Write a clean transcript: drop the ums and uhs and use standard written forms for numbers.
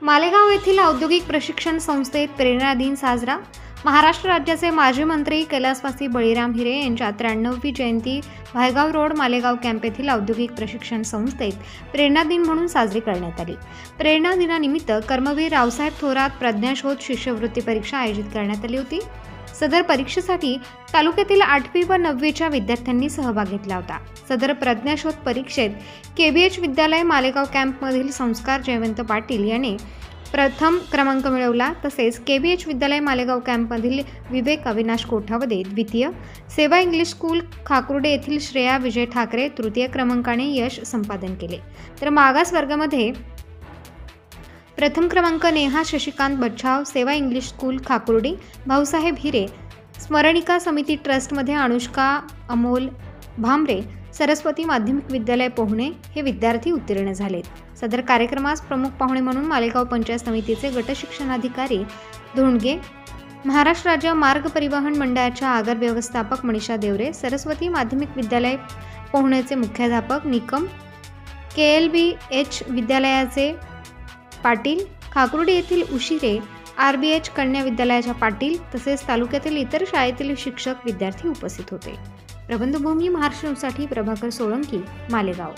मालेगाव येथील औद्योगिक प्रशिक्षण संस्थेत प्रेरणा दिन साजरा। महाराष्ट्र राज्याचे माजी मंत्री कैलासवासी बळीराम हिरे यांच्या 93वी जयंती भायगाव रोड मालेगाव कॅम्प येथील औद्योगिक प्रशिक्षण संस्थेत प्रेरणा दिन म्हणून साजरी करण्यात आली। प्रेरणा दिनानिमित्त कर्मवीर रावसाहेब थोरात प्रज्ञाशोध शिष्यवृत्ती परीक्षा आयोजित करण्यात आली होती। सदर परीक्षेसाठी तालुक्यातील 8वी व 9वीच्या विद्यार्थ्यांनी सहभाग घेतला होता। सदर प्रज्ञाशोध परीक्षेत केबीएच विद्यालय मालेगाव कॅम्पमधील संस्कार जयवंत पाटील यांनी प्रथम क्रमांक मिळवला, तसेच केबीएच विद्यालय मालेगाव कॅम्पमधील विवेक अविनाश कोठावदे द्वितीय, सेवा इंग्लिश स्कूल खाकुर्डे येथील श्रेया विजय ठाकरे तृतीय क्रमांकाने यश संपादन केले। तर मागास वर्गामध्ये प्रथम क्रमांक नेहा शशिकांत बच्छाव सेवा इंग्लिश स्कूल खाकुर्डी, भाऊसाहेब हिरे स्मरणिका समिती ट्रस्टमध्ये अनुष्का अमोल भामरे सरस्वती माध्यमिक विद्यालय पोहणे हे विद्यार्थी उत्तीर्ण झालेत। सदर कार्यक्रमास प्रमुख पाहुणे म्हणून मालेगाव पंचायत समितीचे गट शिक्षणाधिकारी धोंडगे, महाराष्ट्र राज्य मार्ग परिवहन मंडळाच्या आगार व्यवस्थापक मनीषा देवरे, सरस्वती माध्यमिक विद्यालय पोहणेचे मुख्याध्यापक निकम, KLBH विद्यालयाचे पाटील, खाकुर्डी येथील उशिरे RBH कन्या विद्यालयाच्या पाटील तसेच तालुक्यातील इतर शाळेतील शिक्षक विद्यार्थी उपस्थित होते। प्रबंधभूमी महाराष्ट्रासाठी प्रभाकर सोळंकी, मालेगाव।